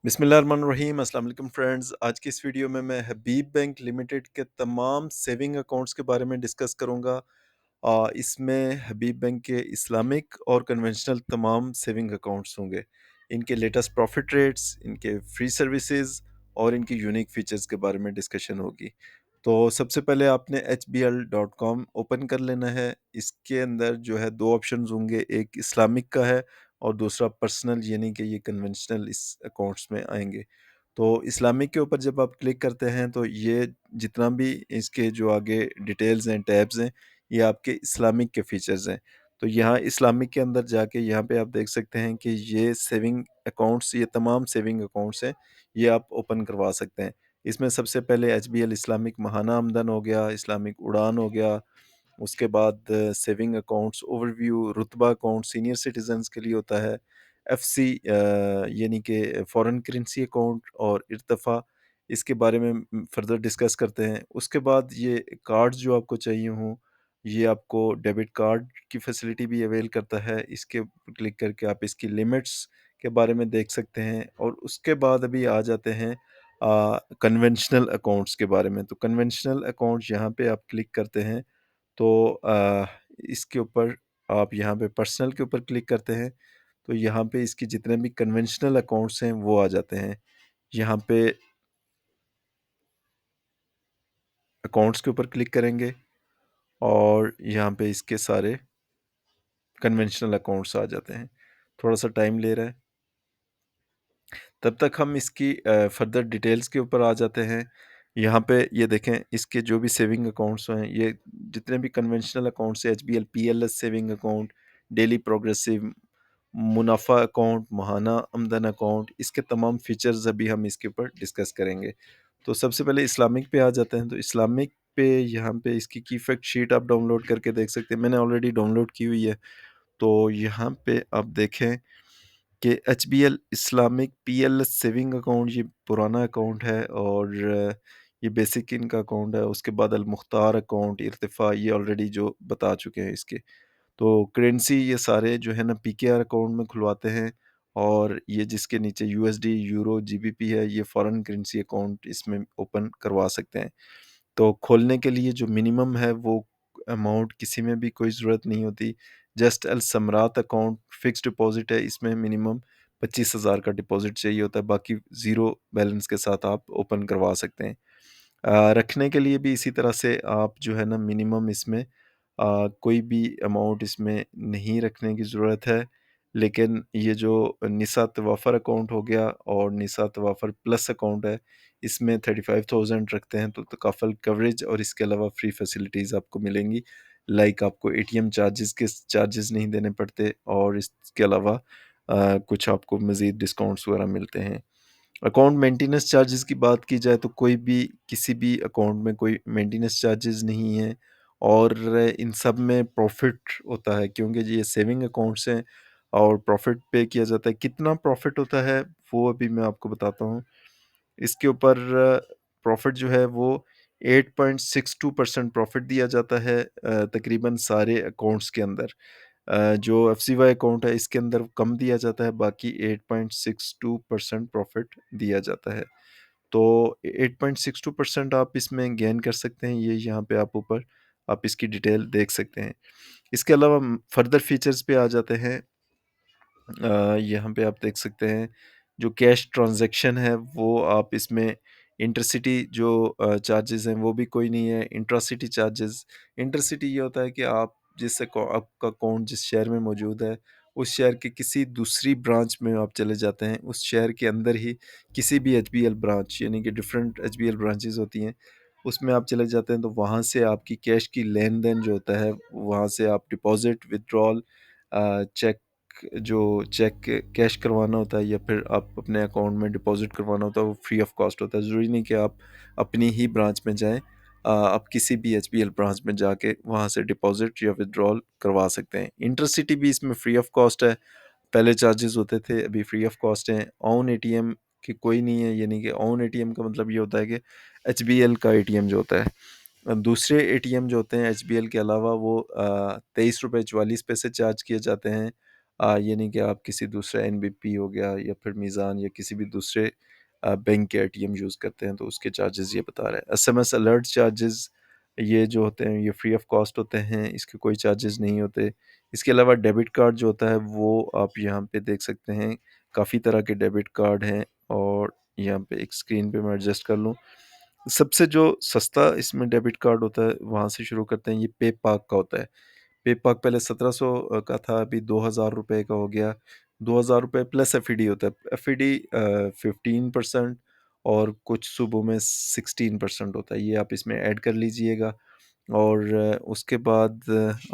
बिस्मिल्लाहिर्रहमानिर्रहीम अस्सलाम वालेकुम फ्रेंड्स। आज की इस वीडियो में मैं हबीब बैंक लिमिटेड के तमाम सेविंग अकाउंट्स के बारे में डिस्कस करूंगा। इसमें हबीब बैंक के इस्लामिक और कन्वेंशनल तमाम सेविंग अकाउंट्स होंगे। इनके लेटेस्ट प्रॉफिट रेट्स, इनके फ्री सर्विसेज और इनके यूनिक फीचर्स के बारे में डिस्कशन होगी। तो सबसे पहले आपने hbl.com ओपन कर लेना है। इसके अंदर जो है दो ऑप्शंस होंगे, एक इस्लामिक का है और दूसरा पर्सनल, यानी कि ये कन्वेंशनल इस अकाउंट्स में आएंगे। तो इस्लामिक के ऊपर जब आप क्लिक करते हैं तो ये जितना भी इसके जो आगे डिटेल्स हैं, टैब्स हैं, ये आपके इस्लामिक के फीचर्स हैं। तो यहाँ इस्लामिक के अंदर जाके यहाँ पे आप देख सकते हैं कि ये सेविंग अकाउंट्स, ये तमाम सेविंग अकाउंट्स हैं, ये आप ओपन करवा सकते हैं। इसमें सबसे पहले HBL इस्लामिक महाना आमदन हो गया, इस्लामिक उड़ान हो गया, उसके बाद सेविंग अकाउंट्स ओवरव्यू, रुतबा अकाउंट सीनियर सिटीजन्स के लिए होता है, FC यानी कि फॉरेन करेंसी अकाउंट और इर्तफ़ा, इसके बारे में फर्दर डिस्कस करते हैं। उसके बाद ये कार्ड्स जो आपको चाहिए हों, ये आपको डेबिट कार्ड की फैसिलिटी भी अवेल करता है। इसके क्लिक करके आप इसकी लिमिट्स के बारे में देख सकते हैं। और उसके बाद अभी आ जाते हैं कन्वेंशनल अकाउंट्स के बारे में। तो कन्वेंशनल अकाउंट्स यहाँ पे आप क्लिक करते हैं तो इसके ऊपर आप यहाँ पे पर्सनल के ऊपर क्लिक करते हैं तो यहाँ पे इसके जितने भी कन्वेंशनल अकाउंट्स हैं वो आ जाते हैं। यहाँ पे अकाउंट्स के ऊपर क्लिक करेंगे और यहाँ पे इसके सारे कन्वेंशनल अकाउंट्स आ जाते हैं। थोड़ा सा टाइम ले रहा है, तब तक हम इसकी फर्दर डिटेल्स के ऊपर आ जाते हैं। यहाँ पे ये देखें, इसके जो भी सेविंग अकाउंट्स हैं, ये जितने भी कन्वेंशनल अकाउंट्स हैं, HBL PLS saving account, daily progressive, मुनाफा अकाउंट, महाना आमदन अकाउंट, इसके तमाम फीचर्स अभी हम इसके ऊपर डिस्कस करेंगे। तो सबसे पहले इस्लामिक पे आ जाते हैं। तो इस्लामिक पे यहाँ पे इसकी की फैक्ट शीट आप डाउनलोड करके देख सकते हैं। मैंने ऑलरेडी डाउनलोड की हुई है। तो यहाँ पे आप देखें कि HBL Islamic PLS saving account, ये पुराना अकाउंट है और ये बेसिक इनका अकाउंट है। उसके बाद अल मुख्तार अकाउंट, इर्तिफ़ा, ये ऑलरेडी जो बता चुके हैं इसके। तो करेंसी ये सारे जो है ना PKR अकाउंट में खुलवाते हैं। और ये जिसके नीचे USD, यूरो, GBP है, ये फॉरेन करेंसी अकाउंट इसमें ओपन करवा सकते हैं। तो खोलने के लिए जो मिनिमम है वो अमाउंट किसी में भी कोई ज़रूरत नहीं होती। जस्ट अल समरात अकाउंट फ़िक्स डिपॉज़िट है, इसमें मिनिमम 25,000 का डिपॉज़िट चाहिए होता है, बाकी ज़ीरो बैलेंस के साथ आप ओपन करवा सकते हैं। रखने के लिए भी इसी तरह से आप जो है ना मिनिमम इसमें कोई भी अमाउंट इसमें नहीं रखने की ज़रूरत है। लेकिन ये जो निसा तवाफ़र अकाउंट हो गया और निसा तवाफ़र प्लस अकाउंट है, इसमें 35,000 रखते हैं तो तकाफ़ल कवरेज और इसके अलावा फ्री फैसिलिटीज़ आपको मिलेंगी। लाइक आपको ATM चार्जेस के चार्जेस नहीं देने पड़ते और इसके अलावा कुछ आपको मज़ीद डिस्काउंट्स वगैरह मिलते हैं। अकाउंट मेंटेनेंस चार्जेस की बात की जाए तो कोई भी किसी भी अकाउंट में कोई मेंटेनेंस चार्जेस नहीं है और इन सब में प्रॉफिट होता है, क्योंकि ये सेविंग अकाउंट्स हैं और प्रॉफिट पे किया जाता है। कितना प्रॉफिट होता है वो अभी मैं आपको बताता हूँ। इसके ऊपर प्रॉफिट जो है वो 8.62% प्रॉफिट दिया जाता है तकरीबन सारे अकाउंट्स के अंदर। जो FCY अकाउंट है इसके अंदर कम दिया जाता है, बाकी 8.62% प्रॉफिट दिया जाता है। तो 8.62% आप इसमें गेन कर सकते हैं। ये यहाँ पे आप ऊपर आप इसकी डिटेल देख सकते हैं। इसके अलावा फर्दर फीचर्स पे आ जाते हैं। यहाँ पे आप देख सकते हैं जो कैश ट्रांजैक्शन है वो आप इसमें इंटरसिटी जो चार्जेस हैं वो भी कोई नहीं है। इंट्रासिटी चार्जेस, इंटरसिटी ये होता है कि आप आपका अकाउंट जिस शहर में मौजूद है उस शहर के किसी दूसरी ब्रांच में आप चले जाते हैं, उस शहर के अंदर ही किसी भी HBL ब्रांच, यानी कि डिफरेंट HBL ब्रांचेस होती हैं, उसमें आप चले जाते हैं तो वहाँ से आपकी कैश की लेन देन जो होता है, वहाँ से आप डिपॉजिट, विड्रॉल, चेक, जो चेक कैश करवाना होता है या फिर आप अपने अकाउंट में डिपॉजिट करवाना होता है, वो फ्री ऑफ कॉस्ट होता है। ज़रूरी नहीं कि आप अपनी ही ब्रांच में जाएं, आप किसी भी HBL ब्रांच में जाके वहाँ से डिपॉजिट या विड्रॉल करवा सकते हैं। इंटरसिटी भी इसमें फ्री ऑफ कॉस्ट है। पहले चार्जेस होते थे, अभी फ्री ऑफ कॉस्ट हैं। ओन ATM की कोई नहीं है, यानी कि ओन ATM का मतलब ये होता है कि HBL का ATM जो होता है, दूसरे ATM जो होते हैं HBL के अलावा वो 23 रुपये 44 पैसे चार्ज किए जाते हैं। ये नहीं कि आप किसी दूसरे एनबीपी हो गया या फिर मीज़ान या किसी भी दूसरे बैंक के एटीएम यूज़ करते हैं तो उसके चार्जेस ये बता रहा है। एसएमएस अलर्ट चार्जेस ये जो होते हैं ये फ्री ऑफ कॉस्ट होते हैं, इसके कोई चार्जेस नहीं होते। इसके अलावा डेबिट कार्ड जो होता है वो आप यहाँ पे देख सकते हैं, काफ़ी तरह के डेबिट कार्ड हैं और यहाँ पे एक स्क्रीन पे मैं एडजस्ट कर लूँ। सबसे जो सस्ता इसमें डेबिट कार्ड होता है वहाँ से शुरू करते हैं, ये पे पाक का होता है। पेपाक पहले 1700 का था, अभी ₹2000 का हो गया। ₹2000 प्लस एफईडी होता है। एफईडी 15% और कुछ सूबों में 16% होता है। ये आप इसमें ऐड कर लीजिएगा और उसके बाद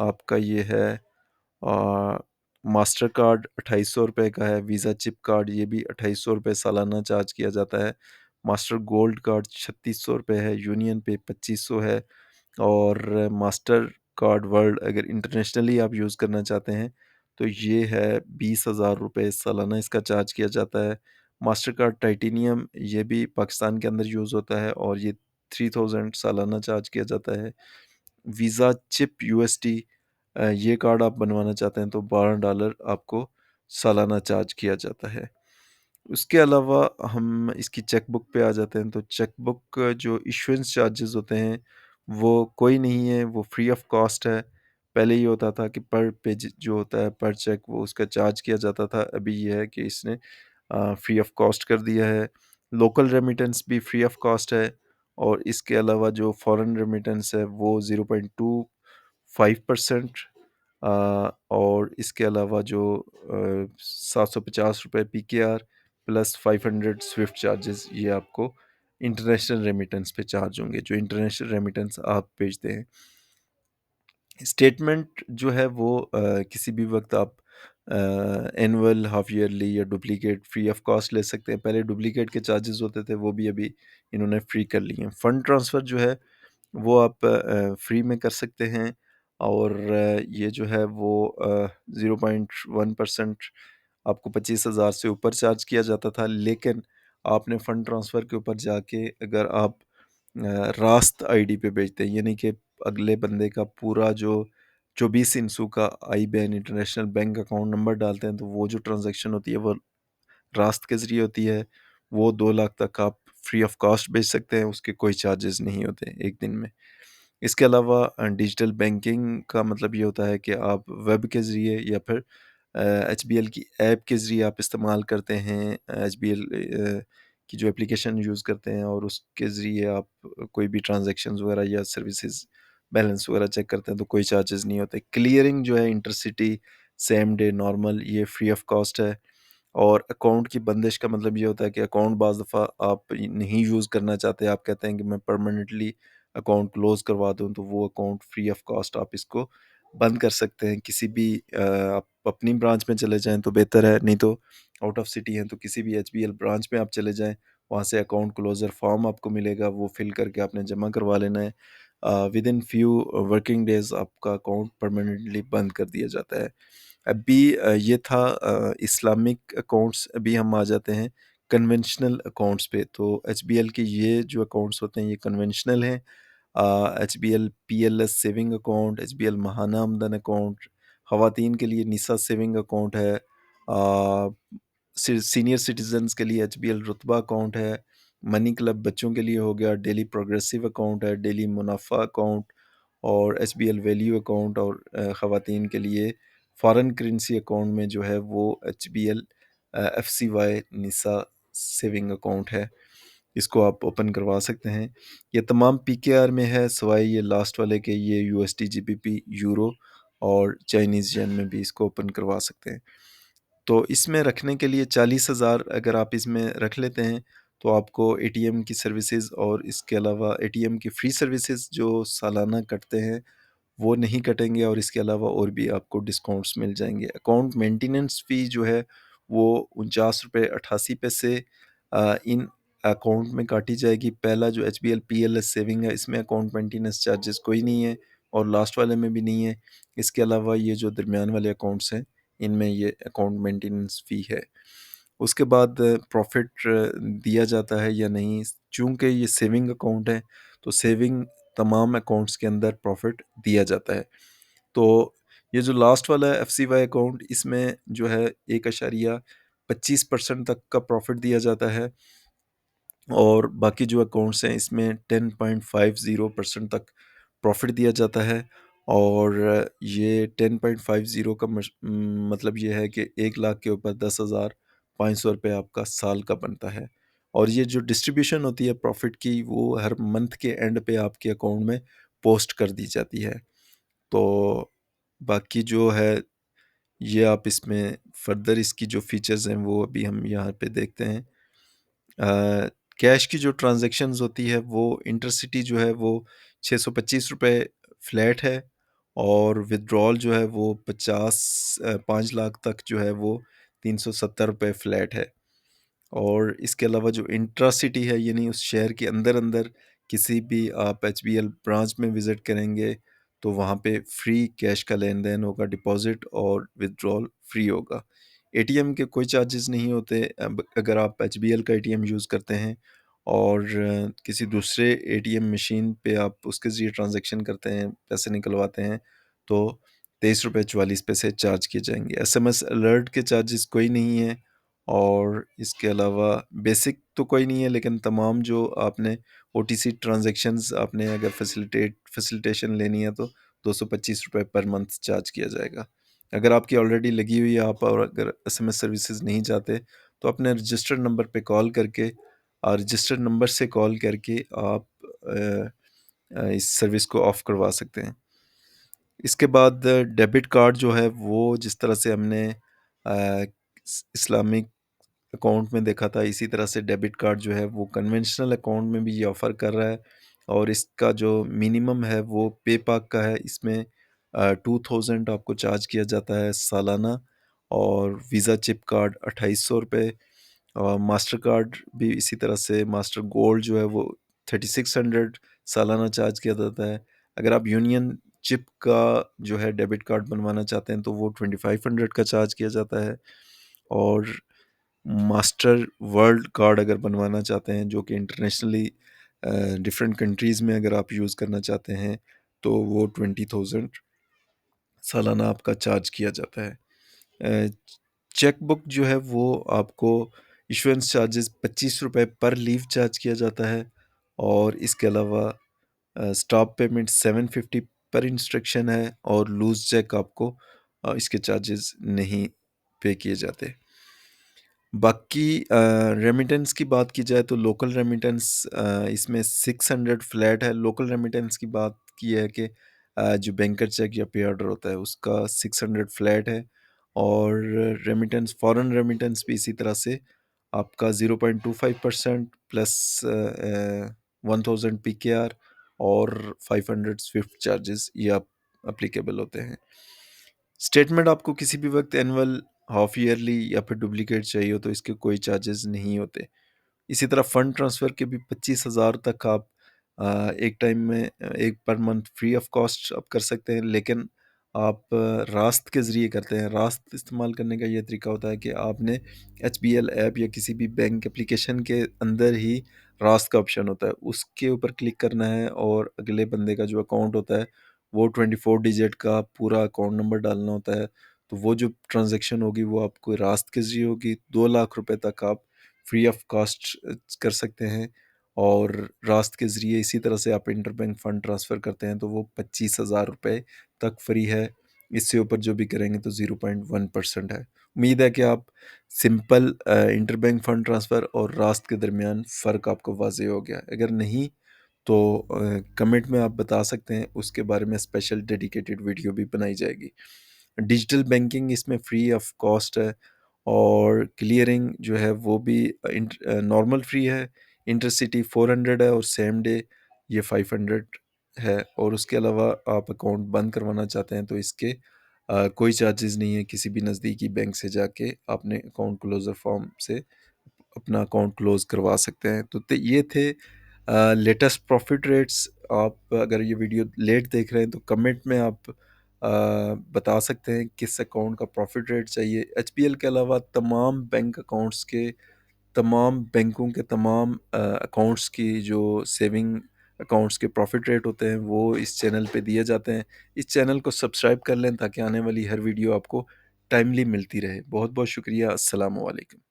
आपका ये है मास्टर कार्ड ₹2800 का है, वीज़ा चिप कार्ड ये भी ₹2800 सालाना चार्ज किया जाता है। मास्टर गोल्ड कार्ड ₹3600 है, यूनियन पे 2500 है और मास्टर कार्ड वर्ल्ड अगर इंटरनेशनली आप यूज़ करना चाहते हैं तो ये है ₹20,000 सालाना इसका चार्ज किया जाता है। मास्टर कार्ड टाइटेनियम ये भी पाकिस्तान के अंदर यूज़ होता है और ये 3000 सालाना चार्ज किया जाता है। वीज़ा चिप यूएसडी ये कार्ड आप बनवाना चाहते हैं तो $12 आपको सालाना चार्ज किया जाता है। उसके अलावा हम इसकी चेकबुक पे आ जाते हैं तो चेकबुक जो इश्यूएंस चार्जेस होते हैं वो कोई नहीं है, वो फ्री ऑफ कॉस्ट है। पहले ये होता था कि पर पेज जो होता है पर चेक वो उसका चार्ज किया जाता था, अभी ये है कि इसने फ्री ऑफ कॉस्ट कर दिया है। लोकल रेमिटेंस भी फ्री ऑफ कॉस्ट है और इसके अलावा जो फॉरेन रेमिटेंस है वो 0.25% और इसके अलावा जो ₹750 पीकेआर प्लस 500 स्विफ्ट चार्जेस ये आपको इंटरनेशनल रेमिटेंस पे चार्ज होंगे, जो इंटरनेशनल रेमिटेंस आप भेजते हैं। स्टेटमेंट जो है वो किसी भी वक्त आप एनुअल, हाफ ईयरली या डुप्लीकेट फ्री ऑफ कॉस्ट ले सकते हैं। पहले डुप्लीकेट के चार्जेस होते थे, वो भी अभी इन्होंने फ्री कर लिए हैं। फ़ंड ट्रांसफ़र जो है वो आप फ्री में कर सकते हैं और ये जो है वो 0.1% आपको 25,000 से ऊपर चार्ज किया जाता था, लेकिन आपने फ़ंड ट्रांसफ़र के ऊपर जाके अगर आप रास्त आईडी पे भेजते हैं, यानी कि अगले बंदे का पूरा जो 24 इंचू का आईबैन इंटरनेशनल बैंक अकाउंट नंबर डालते हैं, तो वो जो ट्रांज़ैक्शन होती है वो रास्त के ज़रिए होती है। वो 2 लाख तक आप फ्री ऑफ कॉस्ट भेज सकते हैं, उसके कोई चार्जेस नहीं होते 1 दिन में। इसके अलावा डिजिटल बैंकिंग का मतलब ये होता है कि आप वेब के ज़रिए या फिर एचबीएल की ऐप के ज़रिए आप इस्तेमाल करते हैं, एचबीएल की जो एप्लीकेशन यूज़ करते हैं और उसके ज़रिए आप कोई भी ट्रांजैक्शंस वगैरह या सर्विसेज बैलेंस वगैरह चेक करते हैं तो कोई चार्जेस नहीं होते। क्लियरिंग जो है इंटरसिटी, सेम डे, नॉर्मल ये फ्री ऑफ कॉस्ट है और अकाउंट की बंदिश का मतलब ये होता है कि अकाउंट बाज़ दफ़ा आप नहीं यूज़ करना चाहते, आप कहते हैं कि मैं परमानेंटली अकाउंट क्लोज़ करवा दूँ, तो वो अकाउंट फ्री ऑफ कॉस्ट आप इसको बंद कर सकते हैं। किसी भी आप अपनी ब्रांच में चले जाएँ तो बेहतर है, नहीं तो आउट ऑफ सिटी हैं तो किसी भी एचबीएल ब्रांच में आप चले जाएँ, वहाँ से अकाउंट क्लोज़र फॉर्म आपको मिलेगा, वो फिल करके आपने जमा करवा लेना है। विदिन फ्यू वर्किंग डेज़ आपका अकाउंट परमानेंटली बंद कर दिया जाता है। अभी ये था इस्लामिक अकाउंट्स, अभी हम आ जाते हैं कन्वेंशनल अकाउंट्स पे। तो एचबीएल के ये जो अकाउंट्स होते हैं ये कन्वेंशनल हैं। HBL PLS saving account, HBL महाना आमदन अकाउंट, ख़वातीन के लिए निसा सेविंग अकाउंट है, सीनियर सिटीजन्स के लिए एचबीएल रुतबा अकाउंट है, मनी क्लब बच्चों के लिए हो गया, डेली प्रोग्रेसिव अकाउंट है, डेली मुनाफा अकाउंट और एचबीएल वैल्यू अकाउंट और ख़वातीन के लिए फॉरेन करेंसी अकाउंट में जो है वो एचबीएल एफसीवाई निसा सेविंग अकाउंट है, इसको आप ओपन करवा सकते हैं। ये तमाम पीकेआर में है, सिवाय ये लास्ट वाले के, ये यूएसडी, जीबीपी, यूरो और चाइनीज़ येन में भी इसको ओपन करवा सकते हैं। तो इसमें रखने के लिए 40,000 अगर आप इसमें रख लेते हैं तो आपको एटीएम की सर्विसेज और इसके अलावा एटीएम की फ्री सर्विसेज जो सालाना कटते हैं वो नहीं कटेंगे और इसके अलावा और भी आपको डिस्काउंट्स मिल जाएंगे। अकाउंट मेंटेनेंस फ़ी जो है वो ₹49.88 इन अकाउंट में काटी जाएगी। पहला जो एचबीएल पीएलएस सेविंग है इसमें अकाउंट मेंटेनेंस चार्जेस कोई नहीं है और लास्ट वाले में भी नहीं है। इसके अलावा ये जो दरमियान वाले अकाउंट्स हैं इनमें ये अकाउंट मेंटेनेंस फ़ी है। उसके बाद प्रॉफ़िट दिया जाता है या नहीं, चूँकि ये सेविंग अकाउंट है तो सेविंग तमाम अकाउंट्स के अंदर प्रॉफ़िट दिया जाता है। तो ये जो लास्ट वाला है एफसीवाई अकाउंट, इसमें जो है 1.25% तक का प्रॉफिट दिया जाता है, और बाकी जो अकाउंट्स हैं इसमें 10.50% तक प्रॉफिट दिया जाता है। और ये 10.50 का मतलब ये है कि 1 लाख के ऊपर 10,500 रुपये आपका साल का बनता है। और ये जो डिस्ट्रीब्यूशन होती है प्रॉफिट की, वो हर मंथ के एंड पे आपके अकाउंट में पोस्ट कर दी जाती है। तो बाकी जो है, ये आप इसमें फर्दर इसकी जो फीचर्स हैं वो अभी हम यहाँ पे देखते हैं। कैश की जो ट्रांजैक्शंस होती है वो इंटरसिटी जो है वो 625 रुपये फ्लैट है, और विथड्रॉल जो है वो 5 लाख तक जो है वो 370 रुपये फ्लैट है। और इसके अलावा जो इंट्रा सिटी है, यानी उस शहर के अंदर अंदर किसी भी आप एचबीएल ब्रांच में विज़िट करेंगे तो वहाँ पे फ्री कैश का लेन देन होगा, डिपॉजिट और विथड्रॉल फ्री होगा। एटीएम के कोई चार्जेस नहीं होते। अब अगर आप एचबीएल का एटीएम यूज़ करते हैं और किसी दूसरे एटीएम मशीन पे आप उसके ज़रिए ट्रांजैक्शन करते हैं, पैसे निकलवाते हैं, तो 23 रुपये 44 पैसे चार्ज किए जाएंगे। एसएमएस अलर्ट के चार्जेस कोई नहीं है, और इसके अलावा बेसिक तो कोई नहीं है, लेकिन तमाम जो आपने ओटीसी ट्रांजैक्शंस आपने अगर फैसिलिटेशन लेनी है तो 225 रुपये पर मंथ चार्ज किया जाएगा। अगर आपकी ऑलरेडी लगी हुई है आप, और अगर एसएमएस सर्विसेज नहीं चाहते, तो अपने रजिस्टर्ड नंबर पे कॉल करके, और रजिस्टर्ड नंबर से कॉल करके आप इस सर्विस को ऑफ करवा सकते हैं। इसके बाद डेबिट कार्ड जो है वो जिस तरह से हमने इस्लामिक अकाउंट में देखा था, इसी तरह से डेबिट कार्ड जो है वो कन्वेंशनल अकाउंट में भी ये ऑफ़र कर रहा है। और इसका जो मिनिमम है वो पेपाल का है। इसमें 2000 आपको चार्ज किया जाता है सालाना, और वीज़ा चिप कार्ड 2800 रुपये, और मास्टर कार्ड भी इसी तरह से, मास्टर गोल्ड जो है वो 3600 सालाना चार्ज किया जाता है। अगर आप यूनियन चिप का जो है डेबिट कार्ड बनवाना चाहते हैं तो वो 2500 का चार्ज किया जाता है। और मास्टर वर्ल्ड कार्ड अगर बनवाना चाहते हैं, जो कि इंटरनेशनली डिफरेंट कंट्रीज़ में अगर आप यूज़ करना चाहते हैं, तो वो 20,000 सालाना आपका चार्ज किया जाता है। चेक बुक जो है वो आपको इशुएंस चार्जेस 25 रुपये पर लीव चार्ज किया जाता है, और इसके अलावा स्टॉप पेमेंट 750 पर इंस्ट्रक्शन है, और लूज चेक आपको इसके चार्जेस नहीं पे किए जाते। बाकी रेमिटेंस की बात की जाए तो लोकल रेमिटेंस इसमें 600 फ्लैट है। लोकल रेमिटेंस की बात की है कि जो बैंकर चेक या पे ऑर्डर होता है उसका 600 फ्लैट है। और रेमिटेंस, फॉरेन रेमिटेंस भी इसी तरह से आपका 0.25% प्लस 1000 पीकेआर और 500 स्विफ्ट चार्जेस ये आप अप्लीकेबल होते हैं। स्टेटमेंट आपको किसी भी वक्त एनुअल, हाफ ईयरली या फिर डुप्लीकेट चाहिए हो तो इसके कोई चार्जेस नहीं होते। इसी तरह फ़ंड ट्रांसफ़र के भी 25,000 तक आप एक टाइम में एक per month free of cost आप कर सकते हैं। लेकिन आप रास्त के ज़रिए करते हैं। रास्त इस्तेमाल करने का ये तरीका होता है कि आपने एचबीएल ऐप या किसी भी बैंक एप्लीकेशन के अंदर ही रास्त का ऑप्शन होता है, उसके ऊपर क्लिक करना है, और अगले बंदे का जो अकाउंट होता है वो 24 डिजिट का पूरा अकाउंट नंबर डालना होता है। तो वो जो ट्रांज़ैक्शन होगी वो आपको रास्त के ज़रिए होगी। 2 लाख रुपए तक आप फ्री ऑफ कॉस्ट कर सकते हैं। और रास्त के ज़रिए इसी तरह से आप इंटरबैंक फ़ंड ट्रांसफ़र करते हैं तो वो 25,000 रुपये तक फ्री है। इससे ऊपर जो भी करेंगे तो 0.1% है। उम्मीद है कि आप सिंपल इंटरबैंक फ़ंड ट्रांसफ़र और रास्त के दरमियान फ़र्क आपको वाज़ेह हो गया। अगर नहीं तो कमेंट में आप बता सकते हैं, उसके बारे में स्पेशल डेडिकेटेड वीडियो भी बनाई जाएगी। डिजिटल बैंकिंग इसमें फ्री ऑफ कॉस्ट है, और क्लियरिंग जो है वो भी नॉर्मल फ्री है। इंटरसिटी 400 है, और सेम डे ये 500 है। और उसके अलावा आप अकाउंट बंद करवाना चाहते हैं तो इसके कोई चार्जेस नहीं है। किसी भी नज़दीकी बैंक से जाके आपने अकाउंट क्लोज़र फॉर्म से अपना अकाउंट क्लोज़ करवा सकते हैं। तो ये थे लेटेस्ट प्रॉफिट रेट्स। आप अगर ये वीडियो लेट देख रहे हैं तो कमेंट में आप बता सकते हैं किस अकाउंट का प्रॉफिट रेट चाहिए। एचपीएल के अलावा तमाम बैंक अकाउंट्स के, तमाम बैंकों के तमाम अकाउंट्स की जो सेविंग अकाउंट्स के प्रॉफ़िट रेट होते हैं, वो इस चैनल पे दिए जाते हैं। इस चैनल को सब्सक्राइब कर लें ताकि आने वाली हर वीडियो आपको टाइमली मिलती रहे। बहुत-बहुत शुक्रिया। अस्सलामु अलैकुम।